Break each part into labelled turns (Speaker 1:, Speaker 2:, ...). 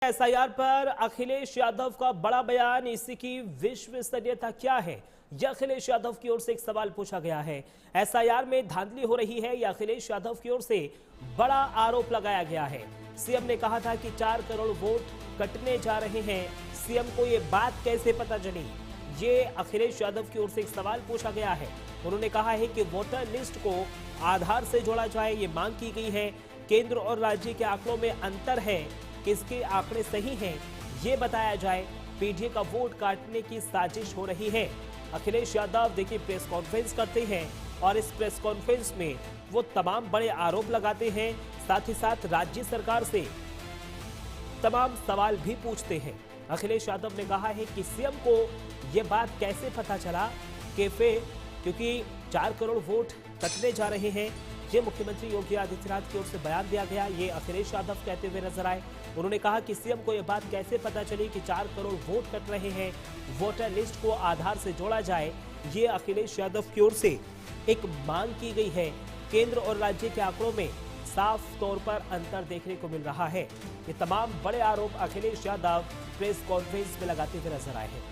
Speaker 1: SIR पर अखिलेश यादव का बड़ा बयान, इसी की विश्वसनीयता क्या है, यह अखिलेश यादव की ओर से एक सवाल पूछा गया है। एसआईआर में धांधली हो रही है, यह अखिलेश यादव की ओर से बड़ा आरोप लगाया गया है। सीएम ने कहा था कि 4 करोड़ वोट कटने जा रहे हैं। सीएम को ये बात कैसे पता चली, ये अखिलेश यादव की ओर से एक सवाल पूछा गया है। उन्होंने कहा है कि वोटर लिस्ट को आधार से जोड़ा जाए, ये मांग की गई है। केंद्र और राज्य के आंकड़ों में अंतर है, किसके आंकड़े सही हैं ये बताया जाए। पीडीए का वोट काटने की साजिश हो रही है। अखिलेश यादव देखिए प्रेस कॉन्फ्रेंस करते हैं और इस प्रेस कॉन्फ्रेंस में वो तमाम बड़े आरोप लगाते हैं, साथ ही साथ राज्य सरकार से तमाम सवाल भी पूछते हैं। अखिलेश यादव ने कहा है कि सीएम को यह बात कैसे पता चला क्योंकि 4 करोड़ वोट कटने जा रहे हैं, ये मुख्यमंत्री योगी आदित्यनाथ की ओर से बयान दिया गया। ये अखिलेश यादव कहते हुए नजर आए। उन्होंने कहा कि सीएम को यह बात कैसे पता चली कि 4 करोड़ वोट कट रहे हैं, वोटर लिस्ट को आधार से जोड़ा जाए, ये अखिलेश यादव की ओर से एक मांग की गई है। केंद्र और राज्य के आंकड़ों में साफ तौर पर अंतर देखने को मिल रहा है। ये तमाम बड़े आरोप अखिलेश यादव प्रेस कॉन्फ्रेंस में लगाते हुए नजर आए हैं।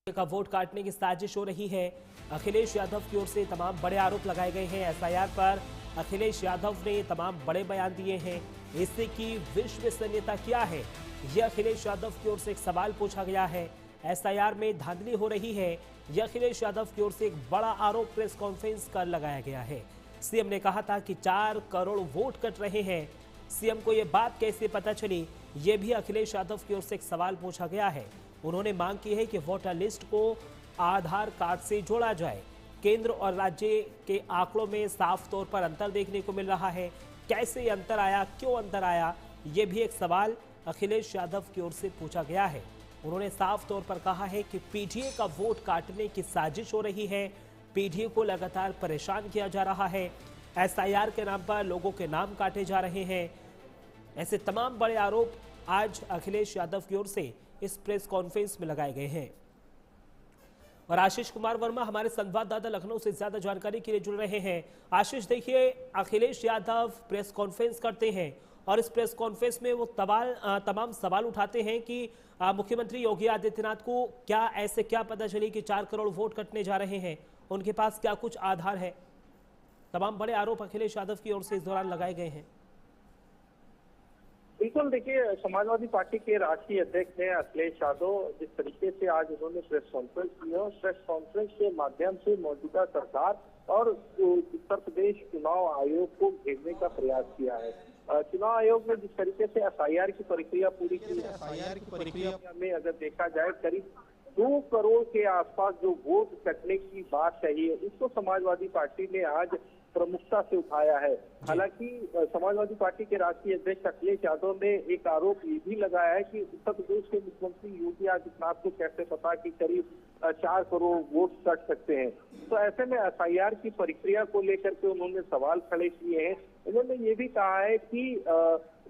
Speaker 1: का वोट काटने की साजिश हो रही है। अखिलेश यादव की ओर से तमाम बड़े आरोप लगाए गए हैं। एसआईआर पर अखिलेश यादव ने तमाम बड़े बयान दिए हैं। इससे की विश्वसनीयता क्या है, यह अखिलेश यादव की ओर से एक सवाल पूछा गया है। एसआईआर में धांधली हो रही है, यह अखिलेश यादव की ओर से एक बड़ा आरोप प्रेस कॉन्फ्रेंस कर लगाया गया है। सीएम ने कहा था कि 4 करोड़ वोट कट रहे हैं। सीएम को यह बात कैसे पता चली, यह भी अखिलेश यादव की ओर से एक सवाल पूछा गया है। उन्होंने मांग की है कि वोटर लिस्ट को आधार कार्ड से जोड़ा जाए। केंद्र और राज्य के आंकड़ों में साफ तौर पर अंतर देखने को मिल रहा है। कैसे अंतर आया, क्यों अंतर आया, यह भी एक सवाल अखिलेश यादव की ओर से पूछा गया है। उन्होंने साफ तौर पर कहा है कि पीडीए का वोट काटने की साजिश हो रही है। पीडीए को लगातार परेशान किया जा रहा है। एसआईआर के नाम पर लोगों के नाम काटे जा रहे हैं। ऐसे तमाम बड़े आरोप आज अखिलेश यादव की ओर से इस प्रेस कॉन्फ्रेंस में लगाए गए हैं। और आशीष कुमार वर्मा हमारे संवाददाता लखनऊ से ज्यादा जानकारी के लिए जुड़ रहे हैं। आशीष, देखिए अखिलेश यादव प्रेस कॉन्फ्रेंस करते हैं और इस प्रेस कॉन्फ्रेंस में वो तमाम सवाल उठाते हैं कि मुख्यमंत्री योगी आदित्यनाथ को क्या पता चली कि 4 करोड़ वोट कटने जा रहे हैं, उनके पास क्या कुछ आधार है। तमाम बड़े आरोप अखिलेश यादव की ओर से इस दौरान लगाए गए हैं।
Speaker 2: बिल्कुल, देखिए समाजवादी पार्टी के राष्ट्रीय अध्यक्ष हैं अखिलेश यादव। जिस तरीके से आज उन्होंने प्रेस कॉन्फ्रेंस की है, प्रेस कॉन्फ्रेंस के माध्यम से मौजूदा सरकार और उत्तर प्रदेश चुनाव आयोग को घेरने का प्रयास किया है। चुनाव आयोग ने जिस तरीके से एसआईआर की प्रक्रिया पूरी की है, एसआईआर की प्रक्रिया में अगर देखा जाए करीब 2 करोड़ के आसपास जो वोट कटने की बात कही है, उसको समाजवादी पार्टी ने आज प्रमुखता से उठाया है। हालांकि समाजवादी पार्टी के राष्ट्रीय अध्यक्ष अखिलेश यादव ने एक आरोप ये भी लगाया है कि उत्तर प्रदेश के मुख्यमंत्री योगी आदित्यनाथ को कैसे पता कि करीब 4 करोड़ वोट कट सकते हैं। तो ऐसे में एसआईआर की प्रक्रिया को लेकर के उन्होंने सवाल खड़े किए हैं। उन्होंने ये भी कहा है कि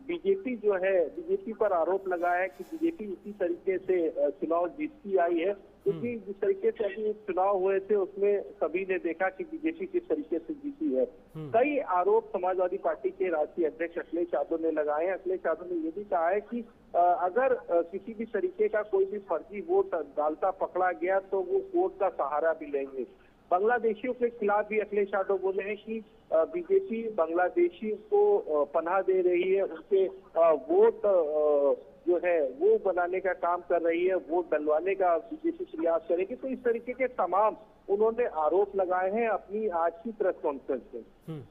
Speaker 2: बीजेपी जो है, बीजेपी पर आरोप लगाया है कि बीजेपी इसी तरीके से चुनाव जीतती आई है, क्योंकि जिस तरीके से अभी चुनाव हुए थे उसमें सभी ने देखा कि बीजेपी किस तरीके से जीती है। कई आरोप समाजवादी पार्टी के राष्ट्रीय अध्यक्ष अखिलेश यादव ने लगाए हैं। अखिलेश यादव ने ये भी कहा है कि अगर किसी भी तरीके का कोई भी फर्जी वोट डालता पकड़ा गया तो वो कोर्ट का सहारा भी लेंगे। बांग्लादेशियों के खिलाफ भी अखिलेश यादव बोले हैं कि बीजेपी बांग्लादेशियों को पनाह दे रही है, उनके वोट जो है वो बनाने का काम कर रही है, वोट डलवाने का बीजेपी प्रयास करेगी। तो इस तरीके के तमाम उन्होंने आरोप लगाए हैं अपनी आज की प्रेस कॉन्फ्रेंस में।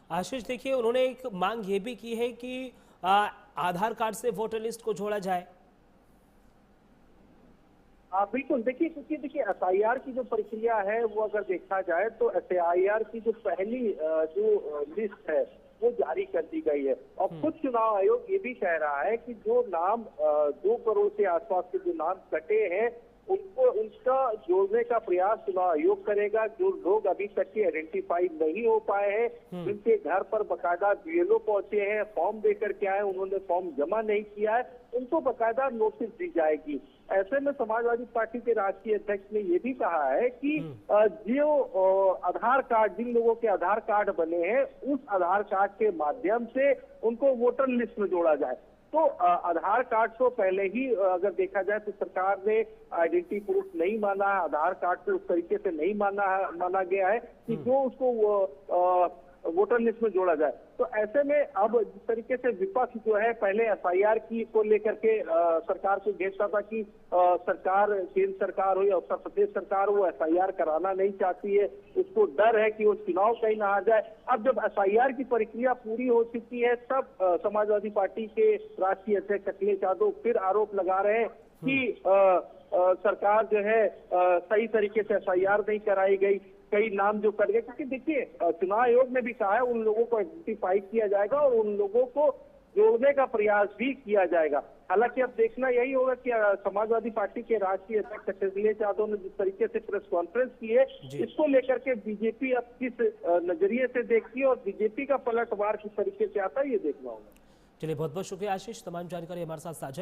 Speaker 1: आशीष, देखिए उन्होंने एक मांग ये भी की है कि आधार कार्ड से वोटर लिस्ट को जोड़ा जाए।
Speaker 2: बिल्कुल, देखिए एसआईआर की जो प्रक्रिया है वो अगर देखा जाए तो एसआईआर की जो पहली जो लिस्ट है वो जारी कर दी गई है। और खुद चुनाव आयोग ये भी कह रहा है कि जो नाम 2 करोड़ के आसपास के जो नाम कटे हैं उनको उनका जोड़ने का प्रयास चुनाव आयोग करेगा। जो लोग अभी तक के आइडेंटिफाई नहीं हो पाए हैं, जिनके घर पर बकायदा बीएलओ पहुंचे हैं, फॉर्म देकर के आए, उन्होंने फॉर्म जमा नहीं किया है, उनको बकायदा नोटिस दी जाएगी। ऐसे में समाजवादी पार्टी के राष्ट्रीय अध्यक्ष ने ये भी कहा है कि जो आधार कार्ड, जिन लोगों के आधार कार्ड बने हैं, उस आधार कार्ड के माध्यम से उनको वोटर लिस्ट में जोड़ा जाए। तो आधार कार्ड को पहले ही अगर देखा जाए तो सरकार ने आइडेंटिटी प्रूफ नहीं माना है, आधार कार्ड को उस तरीके से नहीं माना गया है कि जो उसको वोटर लिस्ट में जोड़ा जाए। तो ऐसे में अब जिस तरीके से विपक्ष जो है पहले एफआईआर की को लेकर के सरकार को घेरता था कि सरकार, केंद्र सरकार हो या उत्तर प्रदेश सरकार हो, वो एफआईआर कराना नहीं चाहती है, उसको डर है कि वो चुनाव कहीं ना आ जाए। अब जब एफआईआर की प्रक्रिया पूरी हो चुकी है, तब समाजवादी पार्टी के राष्ट्रीय अध्यक्ष अखिलेश यादव फिर आरोप लगा रहे हैं कि सरकार जो है सही तरीके से एफआईआर नहीं कराई गई, कई नाम जो कर गए। क्योंकि देखिए, चुनाव आयोग ने भी कहा है उन लोगों को आइडेंटिफाई किया जाएगा और उन लोगों को जोड़ने का प्रयास भी किया जाएगा। हालांकि अब देखना यही होगा कि समाजवादी पार्टी के राष्ट्रीय अध्यक्ष अखिलेश यादव ने जिस तरीके से प्रेस कॉन्फ्रेंस की है, इसको लेकर के बीजेपी अब किस नजरिए से देखती है और बीजेपी का पलटवार किस तरीके से आता है, ये देखना होगा।
Speaker 1: चलिए, बहुत बहुत शुक्रिया आशीष, तमाम जानकारी हमारे साथ साझा